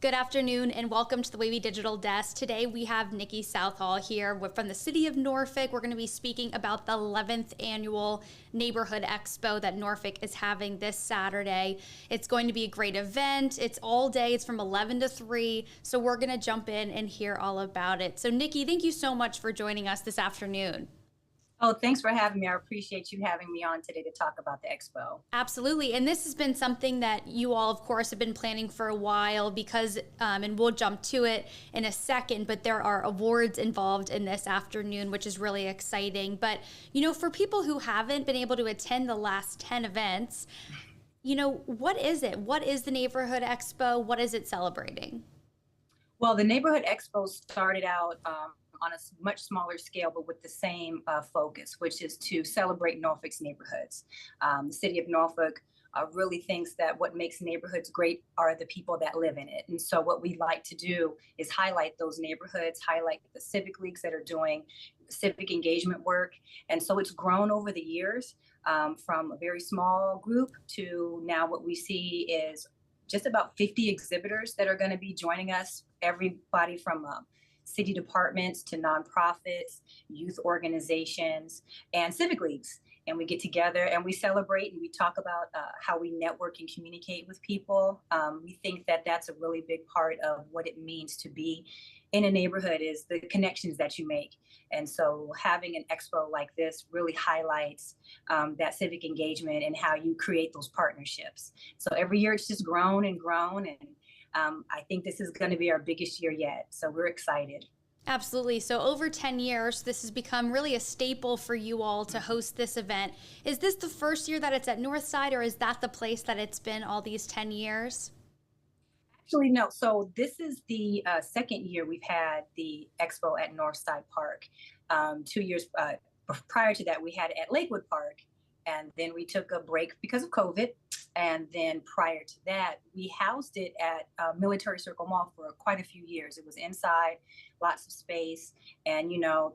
Good afternoon and welcome to the WAVY Digital Desk. Today we have Nikki Southall here from the City of Norfolk. We're going to be speaking about the 11th Annual Neighborhood Expo that Norfolk is having this Saturday. It's going to be a great event. It's all day. It's from 11 to 3. So we're going to jump in and hear all about it. So Nikki, thank you so much for joining us this afternoon. Oh, thanks for having me. I appreciate you having me on today to talk about the expo. Absolutely. And this has been something that you all, of course, have been planning for a while because, and we'll jump to it in a second, but there are awards involved in this afternoon, which is really exciting. But, for people who haven't been able to attend the last 10 events, what is it? What is the Neighborhood Expo? What is it celebrating? Well, the Neighborhood Expo started out on a much smaller scale, but with the same focus, which is to celebrate Norfolk's neighborhoods. The city of Norfolk really thinks that what makes neighborhoods great are the people that live in it. And so what we like to do is highlight those neighborhoods, highlight the civic leagues that are doing civic engagement work. And so it's grown over the years from a very small group to now what we see is just about 50 exhibitors that are going to be joining us, everybody from city departments to nonprofits, youth organizations, and civic leagues. And we get together and we celebrate and we talk about how we network and communicate with people. We think that that's a really big part of what it means to be in a neighborhood is the connections that you make. And so having an expo like this really highlights that civic engagement and how you create those partnerships. So every year it's just grown and grown. And I think this is going to be our biggest year yet. So we're excited. Absolutely. So over 10 years, this has become really a staple for you all to host this event. Is this the first year that it's at Northside, or is that the place that it's been all these 10 years? Actually, no. So this is the second year we've had the expo at Northside Park. 2 years prior to that, we had it at Lakewood Park. And then we took a break because of COVID. And then prior to that, we housed it at Military Circle Mall for quite a few years. It was inside, lots of space, and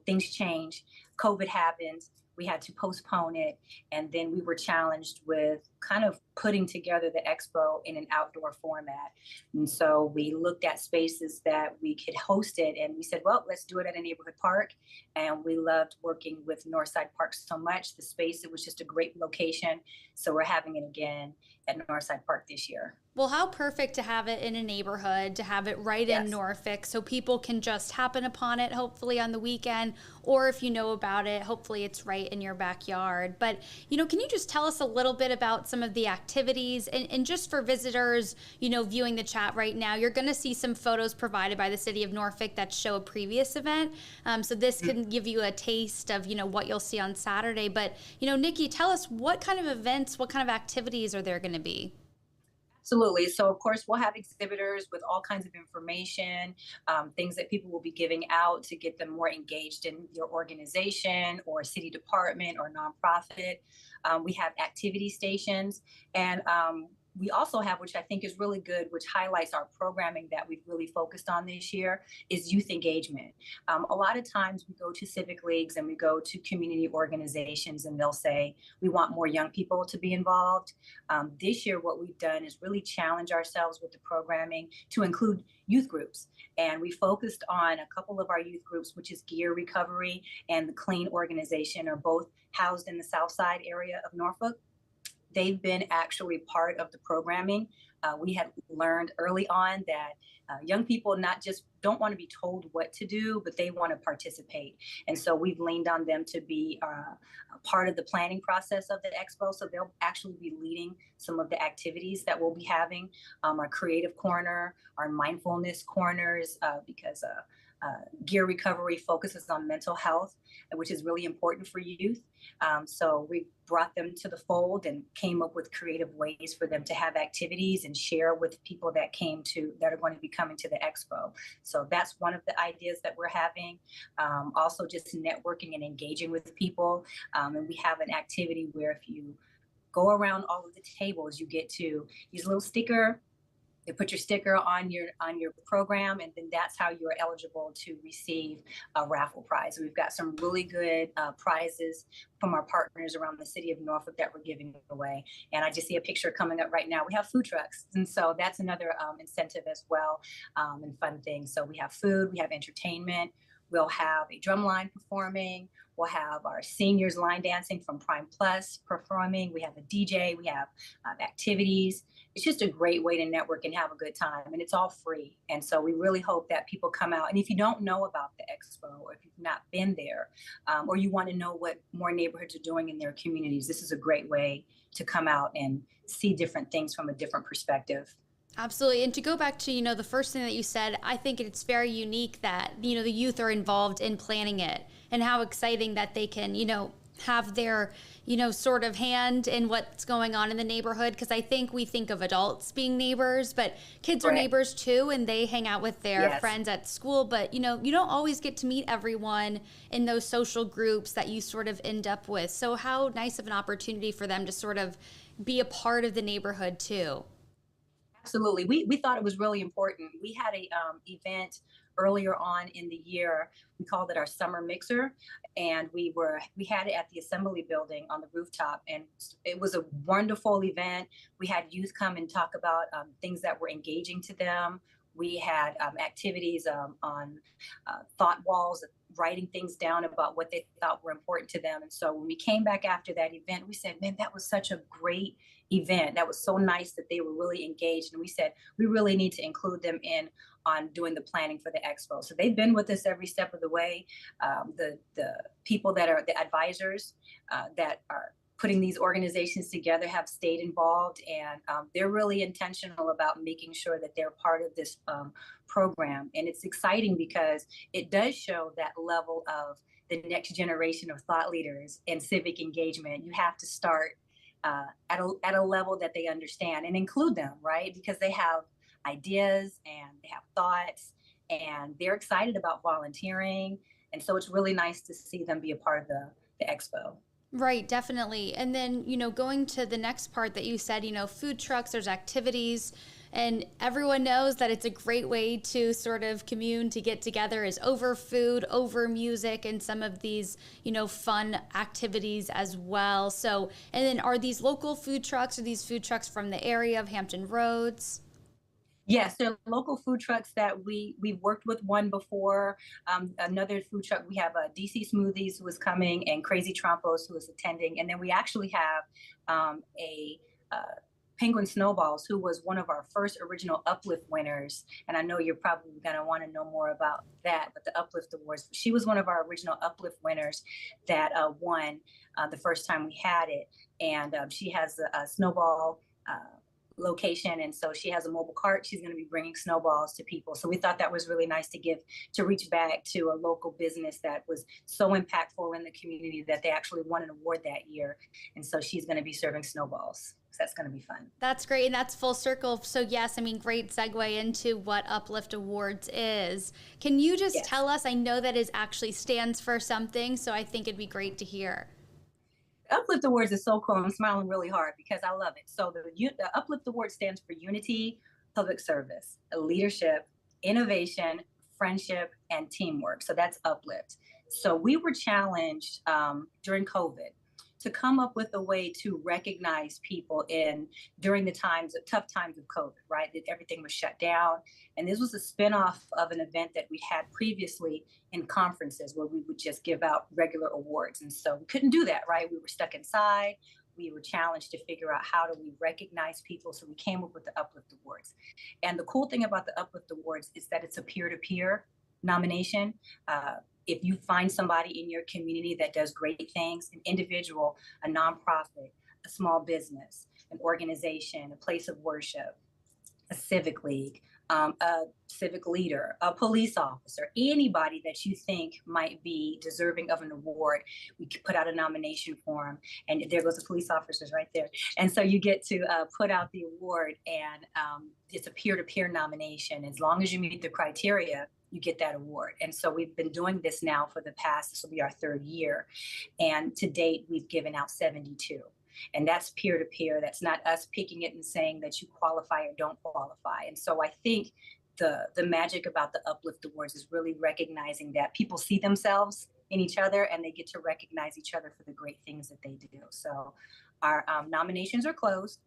things change. COVID happened. We had to postpone it, and then we were challenged with kind of putting together the expo in an outdoor format. And so we looked at spaces that we could host it, and we said, well, let's do it at a neighborhood park. And we loved working with Northside Park so much. The space, it was just a great location. So we're having it again at Northside Park this year. Well, how perfect to have it in a neighborhood, to have it right in Norfolk so people can just happen upon it, hopefully on the weekend, or if you know about it, hopefully it's right in your backyard. But, can you just tell us a little bit about some of the activities and just for visitors, viewing the chat right now, you're going to see some photos provided by the City of Norfolk that show a previous event. So this can give you a taste of, what you'll see on Saturday. But, Nikki, tell us what kind of events, what kind of activities are there going to be? Absolutely. So, of course, we'll have exhibitors with all kinds of information, things that people will be giving out to get them more engaged in your organization or city department or nonprofit. We have activity stations, and we also have, which I think is really good, which highlights our programming that we've really focused on this year, is youth engagement. A lot of times we go to civic leagues and we go to community organizations and they'll say, we want more young people to be involved. This year, what we've done is really challenge ourselves with the programming to include youth groups. And we focused on a couple of our youth groups, which is Gear Recovery and the Clean Organization, are both housed in the South Side area of Norfolk. They've been actually part of the programming. We had learned early on that young people not just don't want to be told what to do, but they want to participate. And so we've leaned on them to be a part of the planning process of the expo. So they'll actually be leading some of the activities that we'll be having, our creative corner, our mindfulness corners, because Gear Recovery focuses on mental health, which is really important for youth. So we brought them to the fold and came up with creative ways for them to have activities and share with people that are going to be coming to the expo. So that's one of the ideas that we're having. Also just networking and engaging with people. And we have an activity where if you go around all of the tables, you get to use a little sticker They put your sticker on your program, and then that's how you're eligible to receive a raffle prize. We've got some really good prizes from our partners around the city of Norfolk that we're giving away. And I just see a picture coming up right now. We have food trucks, and so that's another incentive as well, and fun thing. So we have food, we have entertainment. We'll have a drum line performing. We'll have our seniors line dancing from Prime Plus performing. We have a DJ. We have activities. It's just a great way to network and have a good time. And it's all free. And so we really hope that people come out. And if you don't know about the expo, or if you've not been there, or you want to know what more neighborhoods are doing in their communities, this is a great way to come out and see different things from a different perspective. Absolutely. And to go back to, the first thing that you said, I think it's very unique that, the youth are involved in planning it, and how exciting that they can, have their, sort of hand in what's going on in the neighborhood. Because I think we think of adults being neighbors, but kids are neighbors too, and they hang out with their friends at school. But, you don't always get to meet everyone in those social groups that you sort of end up with. So how nice of an opportunity for them to sort of be a part of the neighborhood too. Absolutely. We thought it was really important. We had a event earlier on in the year. We called it our summer mixer, and we had it at the Assembly Building on the rooftop, and it was a wonderful event. We had youth come and talk about things that were engaging to them. We had activities on thought walls, writing things down about what they thought were important to them. And so when we came back after that event, we said, man, that was such a great event. That was so nice that they were really engaged. And we said, we really need to include them in on doing the planning for the expo. So they've been with us every step of the way. The people that are the advisors that are putting these organizations together have stayed involved, and they're really intentional about making sure that they're part of this program. And it's exciting because it does show that level of the next generation of thought leaders and civic engagement. You have to start at a level that they understand and include them, right? Because they have ideas and they have thoughts, and they're excited about volunteering. And so it's really nice to see them be a part of the expo. Right, definitely. And then, going to the next part that you said, food trucks, there's activities, and everyone knows that it's a great way to sort of commune, to get together, is over food, over music, and some of these, fun activities as well. So, and then are these local food trucks, or these food trucks from the area of Hampton Roads? Yes, there are local food trucks that we've worked with one before. Another food truck, we have DC Smoothies who is coming, and Crazy Trompos who is attending. And then we actually have a Penguin Snowballs, who was one of our first original Uplift winners. And I know you're probably going to want to know more about that, but the Uplift Awards, she was one of our original Uplift winners that won the first time we had it. And she has a snowball location, and so she has a mobile cart. She's going to be bringing snowballs to people. So we thought that was really nice to reach back to a local business that was so impactful in the community that they actually won an award that year. And so she's going to be serving snowballs. So that's going to be fun. That's great, and that's full circle. So yes, great segue into what Uplift Awards is. Can you just tell us? I know that it actually stands for something, so I think it'd be great to hear. Uplift Awards is so cool. I'm smiling really hard because I love it. So the Uplift Award stands for Unity, Public Service, Leadership, Innovation, Friendship, and Teamwork. So that's Uplift. So we were challenged during COVID to come up with a way to recognize people during the tough times of COVID, right? That everything was shut down. And this was a spinoff of an event that we had previously in conferences where we would just give out regular awards. And so we couldn't do that, right? We were stuck inside. We were challenged to figure out how do we recognize people. So we came up with the Uplift Awards. And the cool thing about the Uplift Awards is that it's a peer-to-peer nomination. If you find somebody in your community that does great things, an individual, a nonprofit, a small business, an organization, a place of worship, a civic league, a civic leader, a police officer, anybody that you think might be deserving of an award, we could put out a nomination form, and there goes the police officers right there. And so you get to put out the award, and it's a peer-to-peer nomination. As long as you meet the criteria, you get that award. And so we've been doing this now for this will be our third year. And to date, we've given out 72. And that's peer to peer. That's not us picking it and saying that you qualify or don't qualify. And so I think the magic about the Uplift Awards is really recognizing that people see themselves in each other and they get to recognize each other for the great things that they do. So our nominations are closed.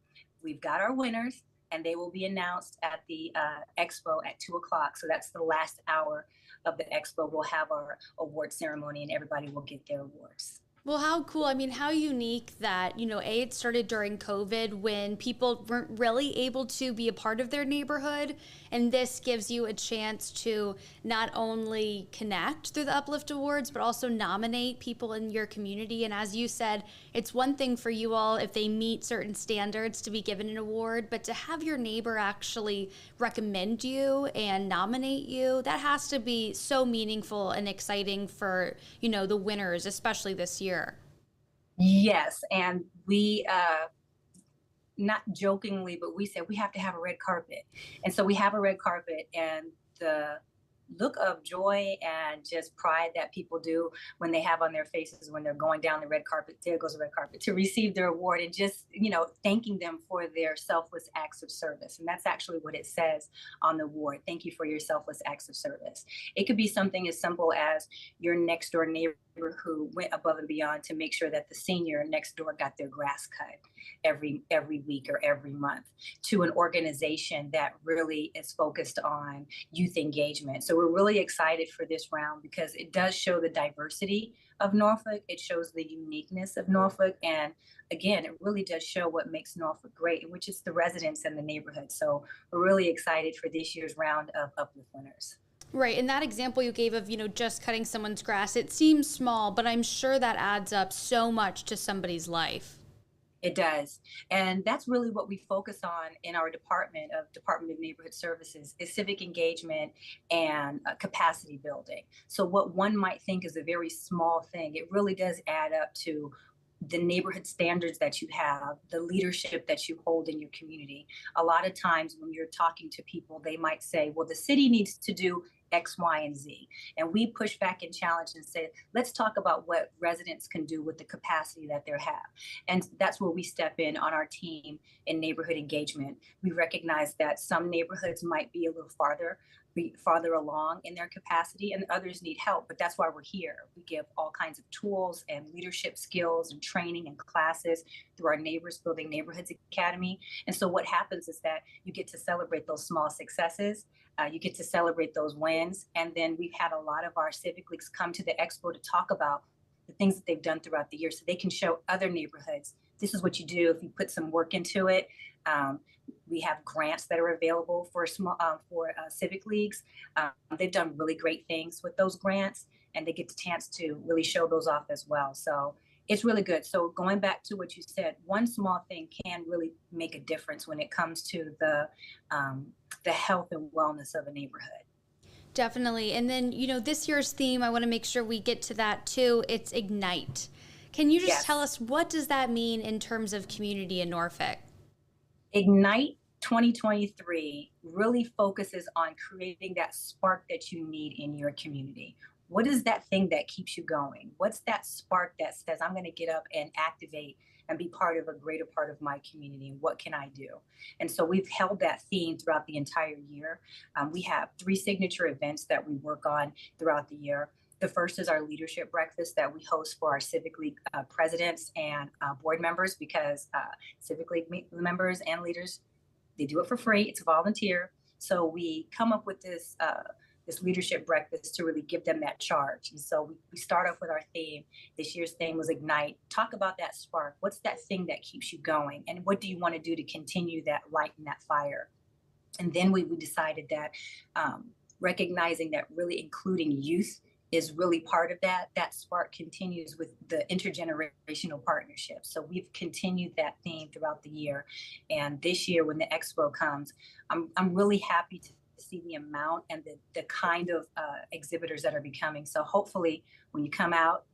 We've got our winners, and they will be announced at the expo at 2 o'clock. So that's the last hour of the expo. We'll have our award ceremony and everybody will get their awards. Well, how cool. I mean, how unique that, it started during COVID when people weren't really able to be a part of their neighborhood. And this gives you a chance to not only connect through the Uplift Awards, but also nominate people in your community. And as you said, it's one thing for you all if they meet certain standards to be given an award, but to have your neighbor actually recommend you and nominate you, that has to be so meaningful and exciting for, the winners, especially this year. Yes, and we not jokingly, but we said we have to have a red carpet. And so we have a red carpet, and the look of joy and just pride that people do when they have on their faces when they're going down the red carpet, there goes the red carpet, to receive their award, and just, thanking them for their selfless acts of service. And that's actually what it says on the award. Thank you for your selfless acts of service. It could be something as simple as your next door neighbor who went above and beyond to make sure that the senior next door got their grass cut every week or every month, to an organization that really is focused on youth engagement. So we're really excited for this round because it does show the diversity of Norfolk. It shows the uniqueness of Norfolk. And again, it really does show what makes Norfolk great, which is the residents and the neighborhood. So we're really excited for this year's round of Uplift winners. Right. And that example you gave of, just cutting someone's grass, it seems small, but I'm sure that adds up so much to somebody's life. It does. And that's really what we focus on in our Department of Neighborhood Services is civic engagement and capacity building. So what one might think is a very small thing, it really does add up to the neighborhood standards that you have, the leadership that you hold in your community. A lot of times when you're talking to people, they might say, well, the city needs to do X, Y, and Z. And we push back and challenge and say, let's talk about what residents can do with the capacity that they have. And that's where we step in on our team in neighborhood engagement. We recognize that some neighborhoods might be a little farther along in their capacity and others need help, but that's why we're here. We give all kinds of tools and leadership skills and training and classes through our Neighbors Building Neighborhoods Academy. And so what happens is that you get to celebrate those small successes, you get to celebrate those wins, and then we've had a lot of our civic leagues come to the expo to talk about the things that they've done throughout the year so they can show other neighborhoods, this is what you do if you put some work into it. We have grants that are available for civic leagues. They've done really great things with those grants, and they get the chance to really show those off as well. So it's really good. So going back to what you said, one small thing can really make a difference when it comes to the health and wellness of a neighborhood. Definitely. And then, this year's theme, I want to make sure we get to that too. It's Ignite. Can you just tell us, what does that mean in terms of community in Norfolk? Ignite 2023 really focuses on creating that spark that you need in your community. What is that thing that keeps you going? What's that spark that says, I'm going to get up and activate and be part of a greater part of my community? And what can I do? And so we've held that theme throughout the entire year. We have 3 signature events that we work on throughout the year. The first is our leadership breakfast that we host for our Civic League presidents and board members, because Civic League members and leaders, they do it for free. It's volunteer. So we come up with this leadership breakfast to really give them that charge. And so we start off with our theme. This year's theme was Ignite. Talk about that spark. What's that thing that keeps you going? And what do you want to do to continue that light and that fire? And then we decided that recognizing that really including youth is really part of that. That spark continues with the intergenerational partnership. So we've continued that theme throughout the year. And this year, when the expo comes, I'm really happy to see the amount and the kind of exhibitors that are becoming. So hopefully when you come out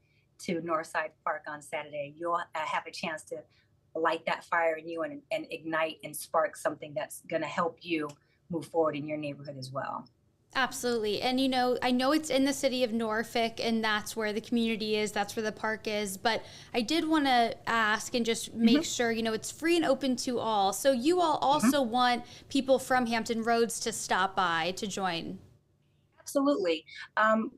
to Northside Park on Saturday, you'll have a chance to light that fire in you and ignite and spark something that's going to help you move forward in your neighborhood as well. Absolutely. And I know it's in the city of Norfolk and that's where the community is, that's where the park is, but I did want to ask and just make Mhm, sure, it's free and open to all. So you all mhm. also want people from Hampton Roads to stop by to join. Absolutely.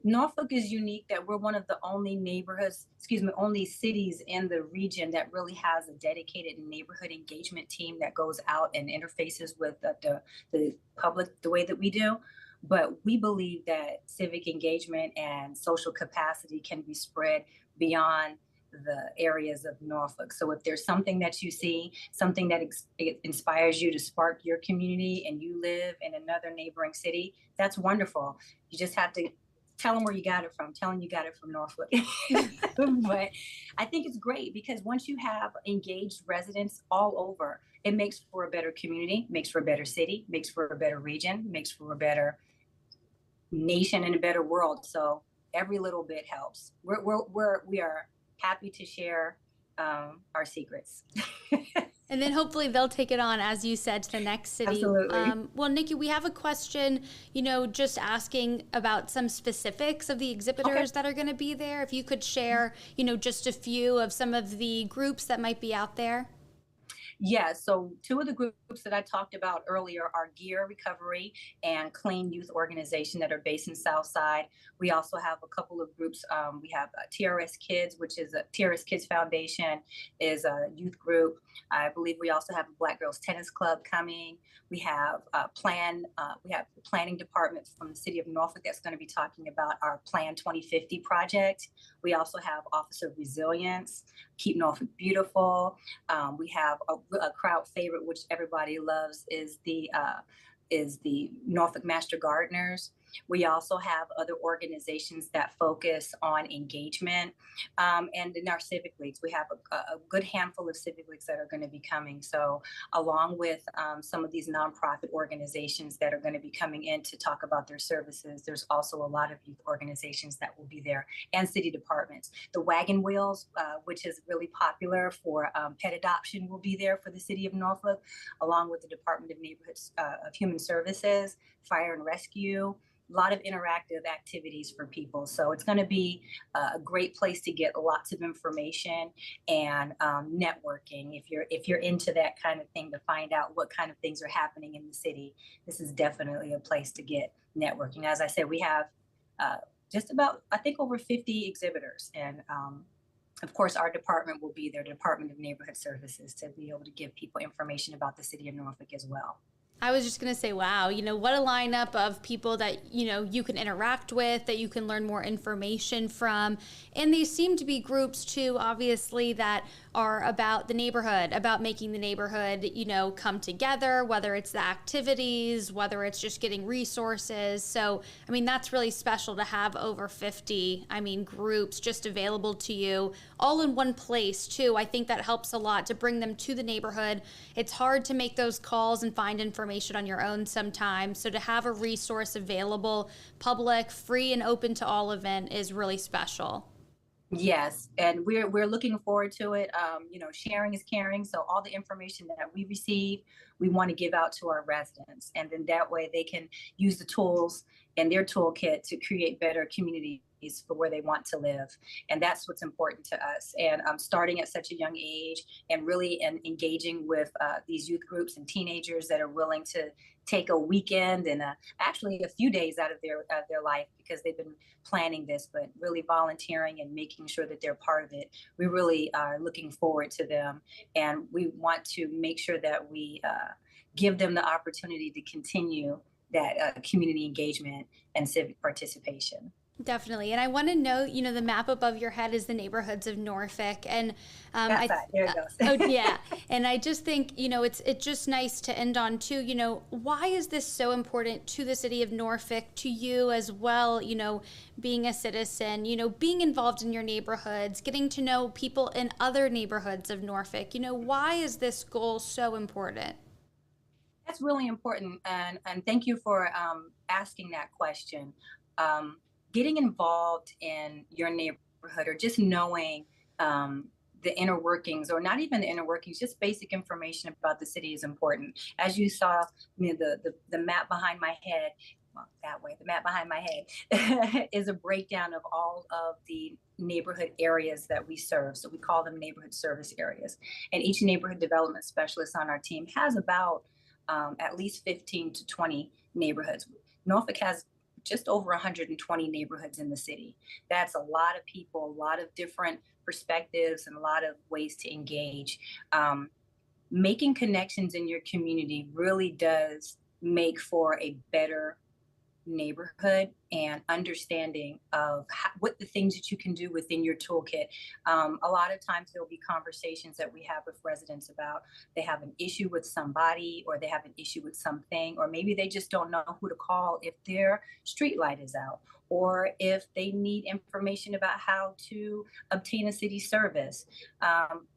Norfolk is unique that we're one of the only neighborhoods, excuse me, only cities in the region that really has a dedicated neighborhood engagement team that goes out and interfaces with the public the way that we do. But we believe that civic engagement and social capacity can be spread beyond the areas of Norfolk. So if there's something that you see, something that it inspires you to spark your community and you live in another neighboring city, that's wonderful. You just have to tell them where you got it from. Tell them you got it from Norfolk. But I think it's great because once you have engaged residents all over, it makes for a better community, makes for a better city, makes for a better region, makes for a better nation and a better world. So every little bit helps. We are happy to share our secrets. And then hopefully they'll take it on, as you said, to the next city. Absolutely. Well, Nikki, we have a question, just asking about some specifics of the Okay. exhibitors that are going to be there. If you could share, just a few of some of the groups that might be out there. Yeah, so two of the groups that I talked about earlier are Gear Recovery and Clean Youth Organization that are based in Southside. We also have a couple of groups. We have TRS Kids, which is a TRS Kids Foundation, is a youth group. I believe we also have a Black Girls Tennis Club coming. We have we have the planning department from the city of Norfolk that's going to be talking about our Plan 2050 project. We also have Office of Resilience, Keep Norfolk Beautiful. We have a crowd favorite, which everybody loves, is the Norfolk Master Gardeners. We also have other organizations that focus on engagement. And in our civic leagues, we have a good handful of civic leagues that are going to be coming. So, along with some of these nonprofit organizations that are going to be coming in to talk about their services, there's also a lot of youth organizations that will be there and city departments. The Wagon Wheels, which is really popular for pet adoption, will be there for the city of Norfolk, along with the Department of Neighborhoods of Human Services, Fire and Rescue. A lot of interactive activities for people. So it's going to be a great place to get lots of information and networking. If you're into that kind of thing, to find out what kind of things are happening in the city, this is definitely a place to get networking. As I said, we have just about, I think, over 50 exhibitors, and of course, our department will be there, Department of Neighborhood Services, to be able to give people information about the city of Norfolk as well. I was just going to say, wow, what a lineup of people that, you can interact with, that you can learn more information from. And these seem to be groups, too, obviously, that are about the neighborhood, about making the neighborhood, come together, whether it's the activities, whether it's just getting resources. So, I mean, that's really special to have over 50, groups just available to you all in one place, too. I think that helps a lot to bring them to the neighborhood. It's hard to make those calls and find information on your own sometimes. So to have a resource available, public, free, and open to all event is really special. Yes, and we're looking forward to it. Sharing is caring. So all the information that we receive, we want to give out to our residents, and then that way they can use the tools in their toolkit to create better communities for where they want to live. And that's what's important to us. And starting at such a young age, and really engaging with these youth groups and teenagers that are willing to take a weekend and actually a few days out of their life because they've been planning this, but really volunteering and making sure that they're part of it. We really are looking forward to them, and we want to make sure that we give them the opportunity to continue that community engagement and civic participation. Definitely. And I want to know, the map above your head is the neighborhoods of Norfolk. And That I, side, there it oh, goes. yeah. And I just think, it's just nice to end on too, why is this so important to the city of Norfolk, to you as well, being a citizen, being involved in your neighborhoods, getting to know people in other neighborhoods of Norfolk, why is this goal so important? That's really important, and thank you for asking that question. Um, Getting involved in your neighborhood, or just knowing the inner workings, or not even the inner workings, just basic information about the city is important. As you saw, the map behind my head. well, that way, the map behind my head is a breakdown of all of the neighborhood areas that we serve. So we call them neighborhood service areas. And each neighborhood development specialist on our team has about at least 15 to 20 neighborhoods. Norfolk has just over 120 neighborhoods in the city. That's a lot of people, a lot of different perspectives, and a lot of ways to engage. Making connections in your community really does make for a better neighborhood, and understanding of what the things that you can do within your toolkit. A lot of times there'll be conversations that we have with residents about they have an issue with somebody, or they have an issue with something, or maybe they just don't know who to call if their street light is out, or if they need information about how to obtain a city service.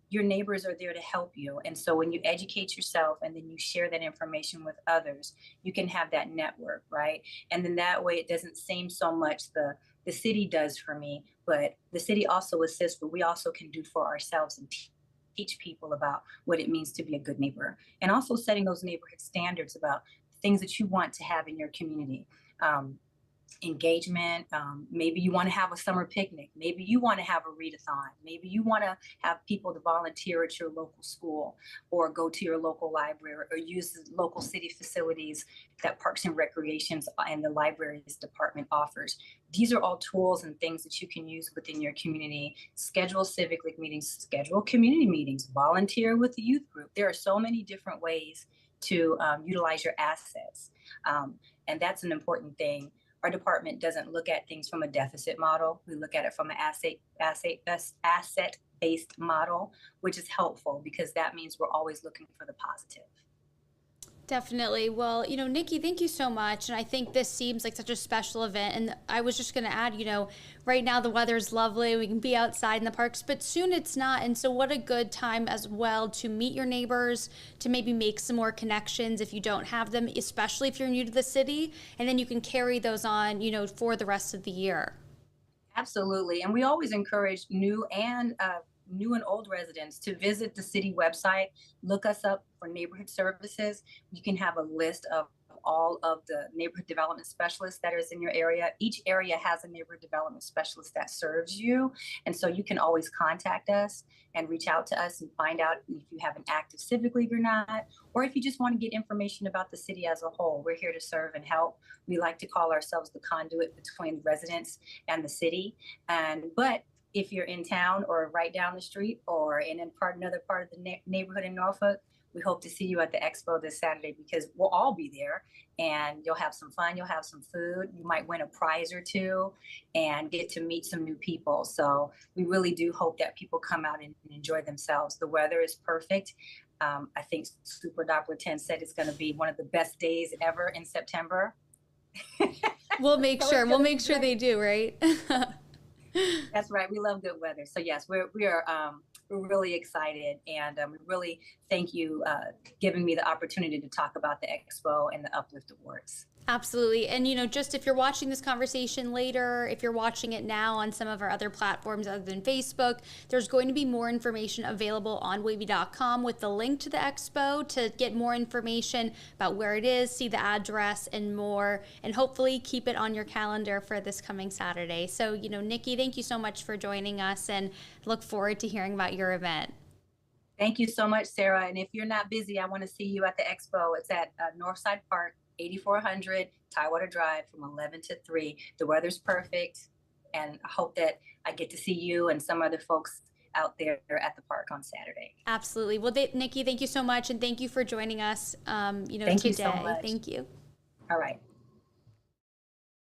Your neighbors are there to help you. And so when you educate yourself and then you share that information with others, you can have that network, right? And then that way it doesn't seem so much the city does for me, but the city also assists what we also can do for ourselves, and teach people about what it means to be a good neighbor. And also setting those neighborhood standards about things that you want to have in your community. Engagement. Maybe you want to have a summer picnic. Maybe you want to have a readathon. Maybe you want to have people to volunteer at your local school, or go to your local library, or use the local city facilities that Parks and Recreations and the Libraries Department offers. These are all tools and things that you can use within your community. Schedule civic league meetings, schedule community meetings, volunteer with the youth group. There are so many different ways to utilize your assets. And that's an important thing. Our department doesn't look at things from a deficit model. We look at it from an asset-based model, which is helpful because that means we're always looking for the positive. Definitely. Well, Nikki, thank you so much. And I think this seems like such a special event. And I was just going to add, right now the weather's lovely. We can be outside in the parks, but soon it's not. And so what a good time as well to meet your neighbors, to maybe make some more connections if you don't have them, especially if you're new to the city. And then you can carry those on, for the rest of the year. Absolutely. And we always encourage new and old residents to visit the city website, look us up for neighborhood services. You can have a list of all of the neighborhood development specialists that is in your area. Each area has a neighborhood development specialist that serves you. And so you can always contact us and reach out to us and find out if you have an active civic league or not, or if you just want to get information about the city as a whole. We're here to serve and help. We like to call ourselves the conduit between residents and the city. But if you're in town or right down the street or in another part of the neighborhood in Norfolk, we hope to see you at the expo this Saturday, because we'll all be there and you'll have some fun. You'll have some food. You might win a prize or two and get to meet some new people. So we really do hope that people come out and enjoy themselves. The weather is perfect. I think Super Doppler 10 said it's going to be one of the best days ever in September. We'll make sure they do, right? That's right. We love good weather. So yes, we're really excited, and we really thank you giving me the opportunity to talk about the expo and the Uplift Awards. Absolutely. And, just if you're watching this conversation later, if you're watching it now on some of our other platforms other than Facebook, there's going to be more information available on wavy.com with the link to the expo to get more information about where it is, see the address and more, and hopefully keep it on your calendar for this coming Saturday. So, Nikki, thank you so much for joining us, and look forward to hearing about your event. Thank you so much, Sarah. And if you're not busy, I want to see you at the expo. It's at Northside Park, 8400 Tidewater Drive, from 11 to 3. The weather's perfect, and I hope that I get to see you and some other folks out there at the park on Saturday. Absolutely. Well, Nikki, thank you so much, and thank you for joining us. Thank today. You so much. Thank you. All right.